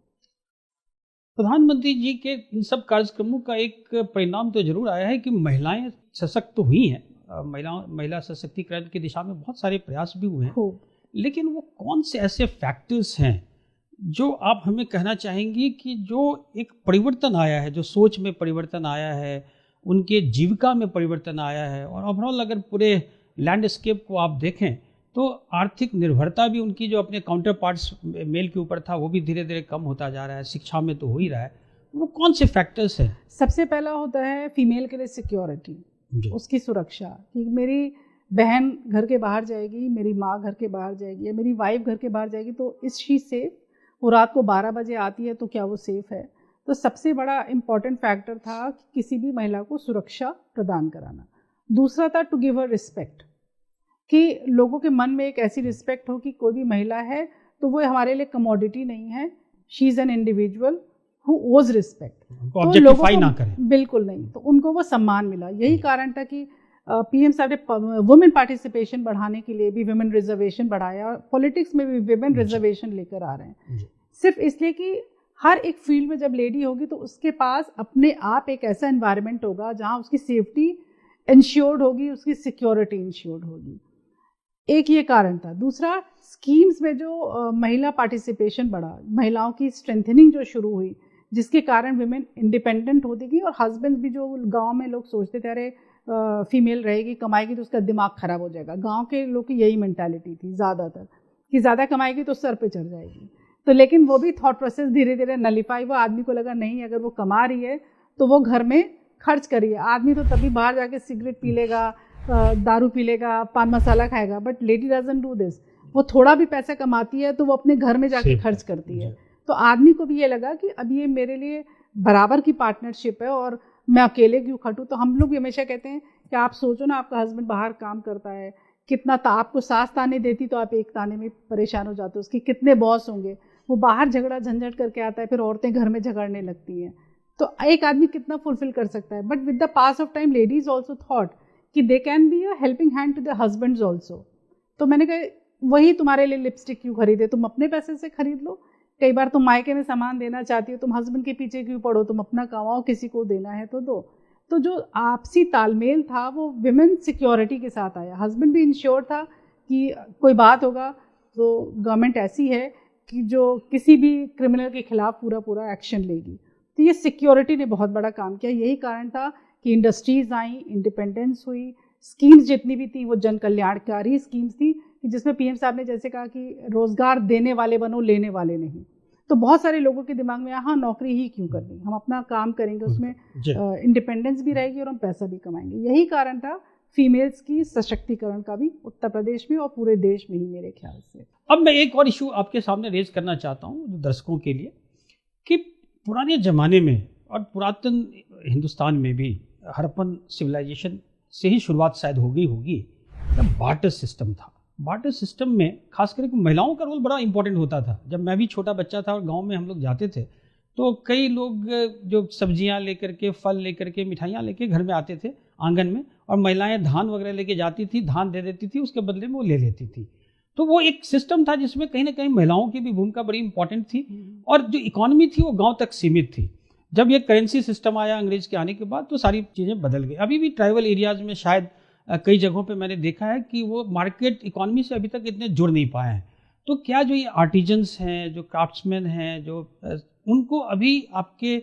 प्रधानमंत्री जी के इन सब कार्यक्रमों का एक परिणाम तो जरूर आया है कि महिलाएं सशक्त तो हुई हैं, महिला सशक्तिकरण की दिशा में बहुत सारे प्रयास भी हुए हैं, लेकिन वो कौन से ऐसे फैक्टर्स हैं जो आप हमें कहना चाहेंगी कि जो एक परिवर्तन आया है, जो सोच में परिवर्तन आया है, उनके जीविका में परिवर्तन आया है, और ओवरऑल अगर पूरे लैंडस्केप को आप देखें तो आर्थिक निर्भरता भी उनकी जो अपने काउंटर पार्ट्स मेल के ऊपर था वो भी धीरे धीरे कम होता जा रहा है, शिक्षा में तो हो ही रहा है। वो कौन से फैक्टर्स हैं? सबसे पहला होता है फीमेल के लिए सिक्योरिटी, उसकी सुरक्षा। कि मेरी बहन घर के बाहर जाएगी, मेरी माँ घर के बाहर जाएगी, या मेरी वाइफ घर के बाहर जाएगी तो इज शी सेफ? वो रात को 12 बजे आती है तो क्या वो सेफ है? तो सबसे बड़ा इम्पॉर्टेंट फैक्टर था कि किसी भी महिला को सुरक्षा प्रदान कराना। दूसरा था टू गिव हर रिस्पेक्ट, कि लोगों के मन में एक ऐसी रिस्पेक्ट हो कि कोई भी महिला है तो वो हमारे लिए कमोडिटी नहीं है, she is an individual who ओज रिस्पेक्ट। तो लोगों को ना करें, बिल्कुल नहीं, तो उनको वो सम्मान मिला। यही कारण था कि पीएम साहब ने वुमेन पार्टिसिपेशन बढ़ाने के लिए भी वुमेन रिजर्वेशन बढ़ाया, और पॉलिटिक्स में भी वुमेन रिजर्वेशन लेकर आ रहे हैं, सिर्फ इसलिए कि हर एक फील्ड में जब लेडी होगी तो उसके पास अपने आप एक ऐसा एनवायरनमेंट होगा जहाँ उसकी सेफ्टी इंश्योर्ड होगी, उसकी सिक्योरिटी इंश्योर्ड होगी। एक ये कारण था। दूसरा, स्कीम्स में जो महिला पार्टिसिपेशन बढ़ा, महिलाओं की स्ट्रेंथनिंग जो शुरू हुई, जिसके कारण वुमेन इंडिपेंडेंट होती गई, और हस्बैंड भी, जो गांव में लोग सोचते थे अरे फीमेल रहेगी कमाएगी तो उसका दिमाग खराब हो जाएगा, गांव के लोग की यही मेंटालिटी थी ज़्यादातर कि ज़्यादा कमाएगी तो सर पे चढ़ जाएगी। तो लेकिन वो भी थॉट प्रोसेस धीरे धीरे नलीफाई हुआ। आदमी को लगा नहीं, अगर वो कमा रही है तो वो घर में खर्च करिए। आदमी तो तभी बाहर जाके सिगरेट पी लेगा, दारू पी लेगा, पान मसाला खाएगा, but lady doesn't do this. वो थोड़ा भी पैसा कमाती है तो वो अपने घर में जाके खर्च करती है। तो आदमी को भी ये लगा कि अब ये मेरे लिए बराबर की पार्टनरशिप है और मैं अकेले क्यों खटूँ। तो हम लोग भी हमेशा कहते हैं कि आप सोचो ना, आपका हस्बैंड बाहर काम करता है, कितना आपको सास ताने देती तो आप एक ताने में परेशान हो जाते हो, उसके कितने बॉस होंगे, वो बाहर झगड़ा झंझट करके आता है, फिर औरतें घर में झगड़ने लगती हैं, तो एक आदमी कितना फुलफिल कर सकता है। But with the pass of time ladies also thought कि they can be a helping hand to the husbands also. तो मैंने कहा वही तुम्हारे लिए लिपस्टिक क्यों खरीदे, तुम अपने पैसे से खरीद लो। कई बार तुम मायके में सामान देना चाहती हो, तुम हस्बैंड के पीछे क्यों पड़ो, तुम अपना कमाओ, किसी को देना है तो दो। तो जो आपसी तालमेल था वो विमेन सिक्योरिटी के साथ आया। हस्बैंड भी इंश्योर था कि कोई बात होगा तो गवर्नमेंट ऐसी है कि जो किसी भी क्रिमिनल के खिलाफ पूरा एक्शन लेगी। तो ये सिक्योरिटी ने बहुत बड़ा काम किया। यही कारण था कि इंडस्ट्रीज आई, इंडिपेंडेंस हुई, स्कीम्स जितनी भी थी वो जन कल्याणकारी स्कीम्स थी, जिसमें पीएम साहब ने जैसे कहा कि रोजगार देने वाले बनो, लेने वाले नहीं। तो बहुत सारे लोगों के दिमाग में हाँ नौकरी ही क्यों करनी, हम अपना काम करेंगे, उसमें इंडिपेंडेंस भी रहेगी और हम पैसा भी कमाएंगे। यही कारण था फीमेल्स की सशक्तिकरण का भी उत्तर प्रदेश में और पूरे देश में ही मेरे ख्याल से। अब मैं एक और इशू आपके सामने रेज करना चाहता हूँ दर्शकों के लिए कि पुराने ज़माने में और पुरातन हिंदुस्तान में भी हड़प्पन सिविलाइजेशन से ही शुरुआत शायद होगी जब बार्टर सिस्टम था। बार्टर सिस्टम में खास करके महिलाओं का रोल बड़ा इंपॉर्टेंट होता था। जब मैं भी छोटा बच्चा था और गांव में हम लोग जाते थे तो कई लोग जो सब्जियां लेकर के, फल लेकर के, मिठाइयाँ लेके घर में आते थे आंगन में, और महिलाएं धान वगैरह लेके जाती थी, धान दे देती थी, उसके बदले में वो ले लेती थी। तो वो एक सिस्टम था जिसमें कहीं ना कहीं महिलाओं की भी भूमिका बड़ी इंपॉर्टेंट थी, और जो इकोनॉमी थी वो गाँव तक सीमित थी। जब ये करेंसी सिस्टम आया अंग्रेज के आने के बाद तो सारी चीज़ें बदल गई। अभी भी ट्राइबल एरियाज में शायद कई जगहों पे मैंने देखा है कि वो मार्केट इकोनॉमी से अभी तक इतने जुड़ नहीं पाए हैं। तो क्या जो ये आर्टिजन्स हैं, जो क्राफ्ट्समैन हैं, जो उनको अभी आपके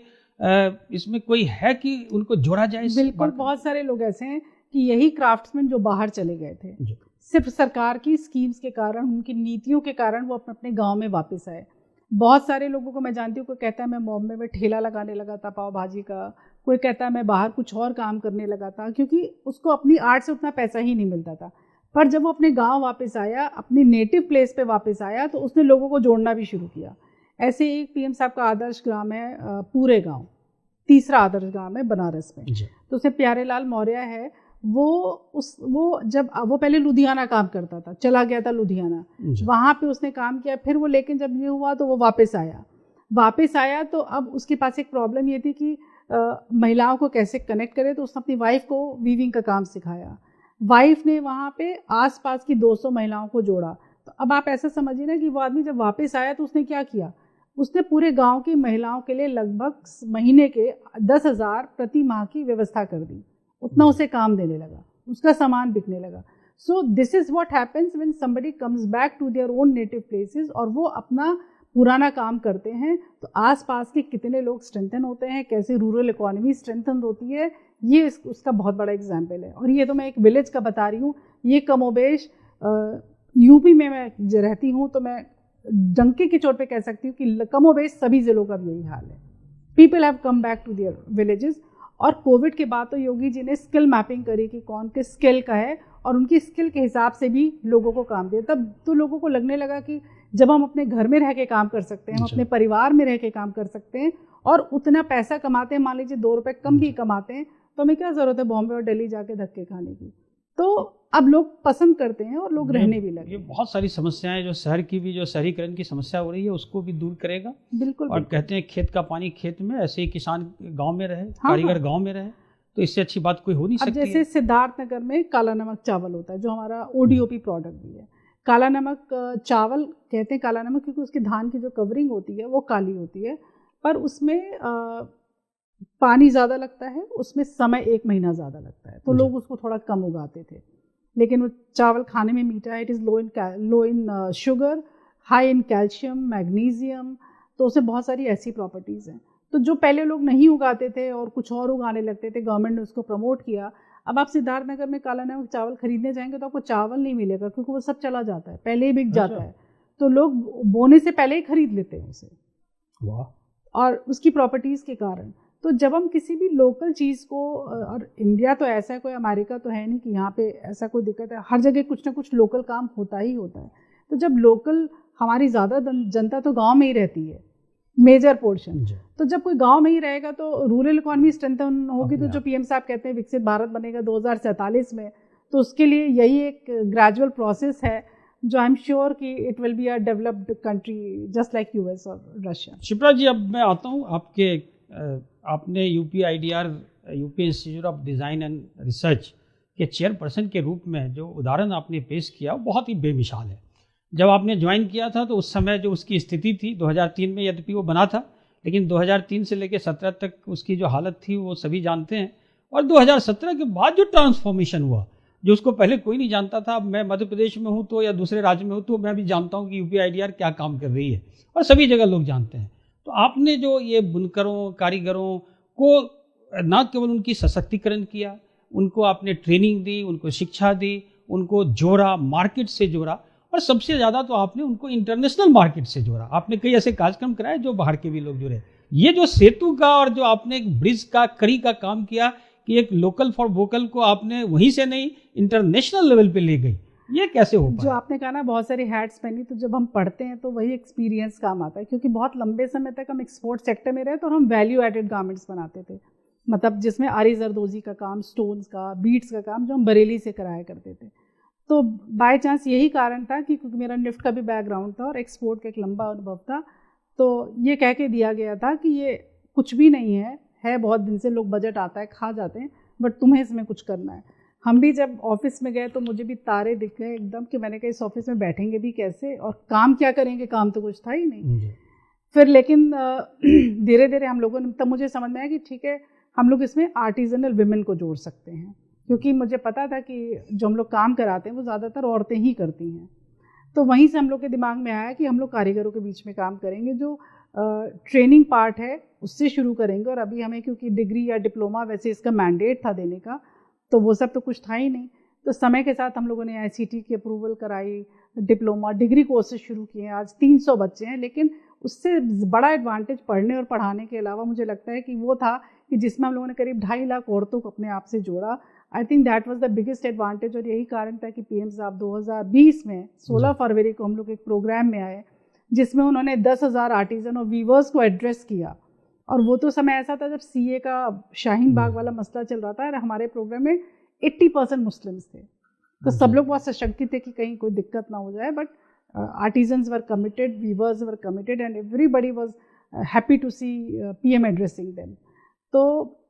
इसमें कोई है कि उनको जोड़ा जाए? बिल्कुल, बहुत सारे लोग ऐसे हैं कि यही क्राफ्ट्समैन जो बाहर चले गए थे, सिर्फ सरकार की स्कीम्स के कारण, उनकी नीतियों के कारण वो अपने गाँव में वापस आए। बहुत सारे लोगों को मैं जानती हूँ, कोई कहता है मैं बॉम्बे में ठेला लगाने लगा था पाव भाजी का, कोई कहता है मैं बाहर कुछ और काम करने लगा था, क्योंकि उसको अपनी आर्ट से उतना पैसा ही नहीं मिलता था। पर जब वो अपने गांव वापस आया, अपनी नेटिव प्लेस पे वापस आया, तो उसने लोगों को जोड़ना भी शुरू किया। ऐसे ही पीएम साहब का आदर्श ग्राम है पूरे गाँव, तीसरा आदर्श ग्राम है बनारस में। तो उसमें प्यारेलाल मौर्य है, वो जब वो पहले लुधियाना काम करता था, चला गया था लुधियाना, वहाँ पे उसने काम किया। फिर वो लेकिन जब ये हुआ तो वो वापस आया तो अब उसके पास एक प्रॉब्लम ये थी कि महिलाओं को कैसे कनेक्ट करे। तो उसने अपनी वाइफ को वीविंग का काम सिखाया। वाइफ ने वहाँ पे आसपास की 200 महिलाओं को जोड़ा। तो अब आप ऐसा समझिए ना कि वो आदमी जब वापस आया तो उसने क्या किया, उसने पूरे गांव की महिलाओं के लिए लगभग महीने के 10,000 प्रति माह की व्यवस्था कर दी। उतना उसे काम देने लगा, उसका सामान बिकने लगा। So this is what happens when somebody comes back to their own native places और वो अपना पुराना काम करते हैं। तो आसपास के कितने लोग स्ट्रेंथन होते हैं, कैसे रूरल इकोनॉमी स्ट्रेंथन होती है, ये उसका बहुत बड़ा एग्जाम्पल है। और ये तो मैं एक विलेज का बता रही हूँ, ये कमोबेश यूपी में मैं रहती हूँ, तो मैं डंके की चोट पे कह सकती हूँ कि कमोबेश सभी जिलों का भी यही हाल है। People have come back to their villages. और कोविड के बाद तो योगी जी ने स्किल मैपिंग करी कि कौन किस स्किल का है और उनकी स्किल के हिसाब से भी लोगों को काम दिया। तब तो लोगों को लगने लगा कि जब हम अपने घर में रह के काम कर सकते हैं, हम अपने परिवार में रह के काम कर सकते हैं और उतना पैसा कमाते हैं, मान लीजिए 2 रुपए कम भी कमाते हैं, तो हमें क्या ज़रूरत है बॉम्बे और दिल्ली जाके धक्के खाने की। तो अब लोग पसंद करते हैं और लोग रहने भी लगे। ये बहुत सारी समस्याएं जो शहर की भी, जो शहरीकरण की समस्या हो रही है उसको भी दूर करेगा। बिल्कुल। और कहते हैं खेत का पानी खेत में, ऐसे ही किसान गांव में रहे, कारीगर गांव में रहे, तो इससे अच्छी बात कोई हो नहीं सकती। जैसे सिद्धार्थनगर में काला नमक चावल होता है जो हमारा ओडीओपी प्रोडक्ट भी है। काला नमक चावल कहते हैं काला नमक क्योंकि उसकी धान की जो कवरिंग होती है वो काली होती है, पर उसमें पानी ज़्यादा लगता है, उसमें समय 1 महीना ज़्यादा लगता है, तो लोग उसको थोड़ा कम उगाते थे। लेकिन वो चावल खाने में मीठा है, it is low in sugar, high in calcium, magnesium, तो उसमें बहुत सारी ऐसी प्रॉपर्टीज़ हैं। तो जो पहले लोग नहीं उगाते थे और कुछ और उगाने लगते थे, गवर्नमेंट ने उसको प्रमोट किया। अब आप सिद्धार्थनगर में काला नमक चावल खरीदने जाएंगे तो आपको चावल नहीं मिलेगा क्योंकि वो सब चला जाता है, पहले ही बिक जाता है, तो लोग बोने से पहले ही खरीद लेते हैं उसे। वाह। और उसकी प्रॉपर्टीज़ के कारण। तो जब हम किसी भी लोकल चीज़ को, और इंडिया तो ऐसा है, कोई अमेरिका तो है नहीं कि यहाँ पे ऐसा कोई दिक्कत है, हर जगह कुछ ना कुछ लोकल काम होता ही होता है। तो जब लोकल, हमारी ज़्यादा जनता तो गांव में ही रहती है, मेजर पोर्शन। जी। तो जब कोई गांव में ही रहेगा तो रूरल इकोनॉमी स्ट्रेंथन होगी, तो अपने जो पीएम साहब कहते हैं विकसित भारत बनेगा 2047 में, तो उसके लिए यही एक ग्रेजुअल प्रोसेस है जो आई एम श्योर कि it will be a developed country just like US और रशिया। शिप्रा जी, अब मैं आता हूँ आपके आपने UPIDR UP institute of design and research के चेयरपर्सन के रूप में जो उदाहरण आपने पेश किया वो बहुत ही बेमिसाल है। जब आपने ज्वाइन किया था तो उस समय जो उसकी स्थिति थी 2003 में, यद्यपि वो बना था, लेकिन 2003 से लेकर 17 तक उसकी जो हालत थी वो सभी जानते हैं। और 2017 के बाद जो ट्रांसफॉर्मेशन हुआ, जो उसको पहले कोई नहीं जानता था, मैं मध्य प्रदेश में हूँ तो या दूसरे राज्य में हूँ तो मैं भी जानता हूँ कि UPIDR क्या काम कर रही है और सभी जगह लोग जानते हैं। तो आपने जो ये बुनकरों, कारीगरों को न केवल उनकी सशक्तिकरण किया, उनको आपने ट्रेनिंग दी, उनको शिक्षा दी, उनको जोड़ा, मार्केट से जोड़ा, और सबसे ज़्यादा तो आपने उनको इंटरनेशनल मार्केट से जोड़ा। आपने कई ऐसे कार्यक्रम कराए जो बाहर के भी लोग जुड़े। ये जो सेतु का और जो आपने एक ब्रिज का, कड़ी का काम किया कि एक लोकल फॉर वोकल को आपने वहीं से नहीं इंटरनेशनल लेवल पे ले गई, ये कैसे हो पाया? जो आपने कहा ना बहुत सारी हैट्स पहनी, तो जब हम पढ़ते हैं तो वही एक्सपीरियंस काम आता है, क्योंकि बहुत लंबे समय तक हम एक्सपोर्ट सेक्टर में रहे तो हम वैल्यू एडेड गारमेंट्स बनाते थे, मतलब जिसमें आरी जरदोजी का काम, स्टोन्स का, बीड्स का काम जो हम बरेली से कराया करते थे। तो बाय चांस यही कारण था कि क्योंकि मेरा निफ्ट का भी बैकग्राउंड था और एक्सपोर्ट का एक लंबा अनुभव था, तो ये कह के दिया गया था कि ये कुछ भी नहीं है बहुत दिन से, लोग बजट आता है खा जाते हैं, बट तुम्हें इसमें कुछ करना है। हम भी जब ऑफिस में गए तो मुझे भी तारे दिख गए एकदम कि मैंने कहा इस ऑफिस में बैठेंगे भी कैसे और काम क्या करेंगे, काम तो कुछ था ही नहीं। फिर लेकिन धीरे धीरे हम लोगों ने, तब मुझे समझ में आया कि ठीक है हम लोग इसमें आर्टिजनल विमेन को जोड़ सकते हैं, क्योंकि मुझे पता था कि जो हम लोग काम कराते हैं वो ज़्यादातर औरतें ही करती हैं। तो वहीं से हम लोग के दिमाग में आया कि हम लोग कारीगरों के बीच में काम करेंगे, जो ट्रेनिंग पार्ट है उससे शुरू करेंगे। और अभी हमें क्योंकि डिग्री या डिप्लोमा वैसे इसका मैंडेट था देने का, तो वो सब तो कुछ था ही नहीं। तो समय के साथ हम लोगों ने ICT की अप्रूवल कराई, डिप्लोमा डिग्री कोर्सेज शुरू किए। आज 300 बच्चे हैं, लेकिन उससे बड़ा एडवांटेज पढ़ने और पढ़ाने के अलावा मुझे लगता है कि वो था कि जिसमें हम लोगों ने करीब 2.5 लाख औरतों को अपने आप से जोड़ा। I think that was the biggest advantage. और यही कारण था कि PM साहब 2020 में 16 फरवरी को हम लोग एक प्रोग्राम में आए जिसमें उन्होंने 10,000 आर्टिजन और वीवर्स को एड्रेस किया। और वो तो समय ऐसा था जब CA का शाहीन बाग वाला मसला चल रहा था और हमारे प्रोग्राम में 80% मुस्लिम्स थे, तो सब लोग बहुत सशंकित थे कि कहीं कोई दिक्कत ना हो जाए। But artisans were committed, weavers were committed, and everybody was happy to see PM addressing them. तो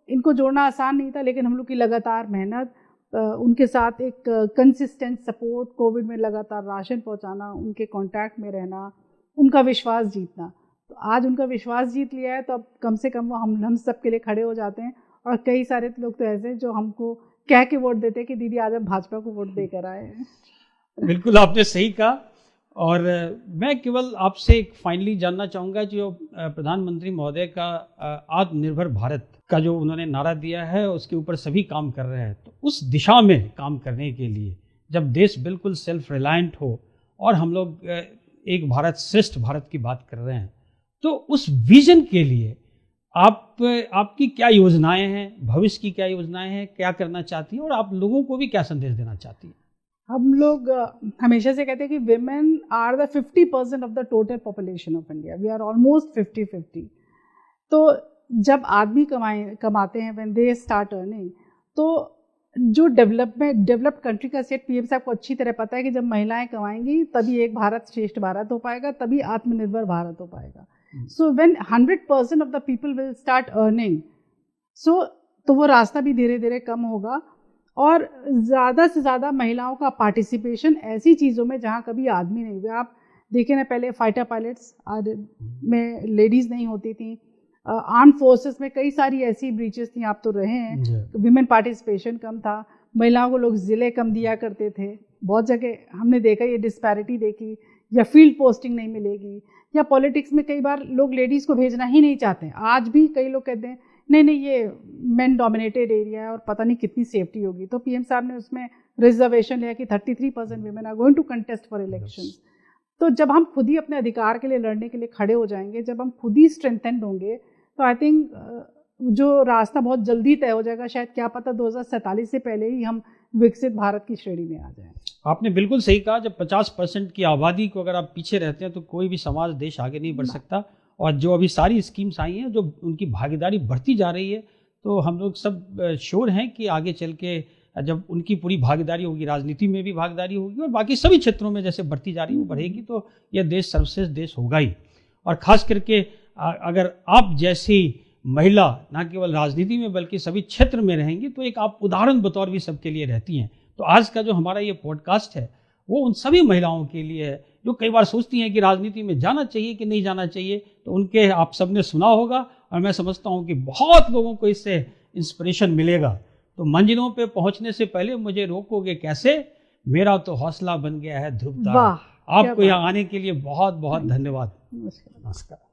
इनको जोड़ना आसान नहीं था, लेकिन हम लोग की लगातार मेहनत, उनके साथ एक कंसिस्टेंट सपोर्ट, कोविड में लगातार राशन पहुंचाना, उनके कांटेक्ट में रहना, उनका विश्वास जीतना। तो आज उनका विश्वास जीत लिया है तो अब कम से कम वो हम सब के लिए खड़े हो जाते हैं। और कई सारे लोग तो ऐसे जो हमको कह के वोट देते हैं कि दीदी आज हम भाजपा को वोट देकर आए हैं। बिल्कुल आपने सही कहा। और मैं केवल आपसे एक फाइनली जानना चाहूँगा, जो प्रधानमंत्री महोदय का आत्मनिर्भर भारत का जो उन्होंने नारा दिया है उसके ऊपर सभी काम कर रहे हैं, तो उस दिशा में काम करने के लिए जब देश बिल्कुल सेल्फ रिलायंट हो और हम लोग एक भारत श्रेष्ठ भारत की बात कर रहे हैं, तो उस विजन के लिए आपकी क्या योजनाएं हैं, भविष्य की क्या योजनाएं हैं, क्या करना चाहती हैं और आप लोगों को भी क्या संदेश देना चाहती हैं? हम लोग हमेशा से कहते हैं कि women are the 50% of the total population of India. We are almost 50-50. तो जब आदमी कमाते हैं, when they start earning, तो जो डेवलप्ड कंट्री का सेट PM साहब को अच्छी तरह पता है कि जब महिलाएं कमाएंगी तभी एक भारत श्रेष्ठ भारत हो पाएगा, तभी आत्मनिर्भर भारत हो पाएगा। So when 100% of the people will start earning, तो वो रास्ता भी धीरे धीरे कम होगा और ज़्यादा से ज़्यादा महिलाओं का पार्टिसिपेशन ऐसी चीज़ों में जहाँ कभी आदमी नहीं हुए। आप देखिए ना, पहले फाइटर पायलट्स में लेडीज़ नहीं होती थी, आर्म फोर्सेस में कई सारी ऐसी ब्रीचेस थी, आप तो रहे हैं, तो विमेन पार्टिसिपेशन कम था, महिलाओं को लोग ज़िले कम दिया करते थे। बहुत जगह हमने देखा ये डिस्पैरिटी देखी, या फील्ड पोस्टिंग नहीं मिलेगी, या पॉलिटिक्स में कई बार लोग लेडीज़ को भेजना ही नहीं चाहते हैं। आज भी कई लोग कहते हैं नहीं ये मेन डोमिनेटेड एरिया है और पता नहीं कितनी सेफ्टी होगी। तो PM साहब ने उसमें रिजर्वेशन लिया कि 33% women are going to contest for elections. तो जब हम खुद ही अपने अधिकार के लिए लड़ने के लिए खड़े हो जाएंगे, जब हम खुद ही स्ट्रेंथेंड होंगे, तो आई थिंक जो रास्ता बहुत जल्दी तय हो जाएगा। शायद क्या पता 2047 से पहले ही हम विकसित भारत की श्रेणी में आ जाएं। आपने बिल्कुल सही कहा। जब 50% की आबादी को अगर आप पीछे रहते हैं तो कोई भी समाज, देश आगे नहीं बढ़ सकता। और जो अभी सारी स्कीम्स आई हैं, जो उनकी भागीदारी बढ़ती जा रही है, तो हम लोग सब श्योर हैं कि आगे चल के जब उनकी पूरी भागीदारी होगी, राजनीति में भी भागीदारी होगी और बाकी सभी क्षेत्रों में जैसे बढ़ती जा रही है वो बढ़ेगी, तो यह देश सर्वश्रेष्ठ देश होगा ही। और ख़ास करके अगर आप जैसी महिला ना केवल राजनीति में बल्कि सभी क्षेत्र में रहेंगी तो एक आप उदाहरण बतौर भी सबके लिए रहती हैं। तो आज का जो हमारा ये पॉडकास्ट है वो उन सभी महिलाओं के लिए है जो कई बार सोचती हैं कि राजनीति में जाना चाहिए कि नहीं जाना चाहिए। तो उनके आप सबने सुना होगा और मैं समझता हूँ कि बहुत लोगों को इससे इंस्पिरेशन मिलेगा। तो मंजिलों पे पहुंचने से पहले मुझे रोकोगे कैसे? मेरा तो हौसला बन गया है ध्रुव तारा। आपको यहाँ आने के लिए बहुत बहुत धन्यवाद। नमस्कार।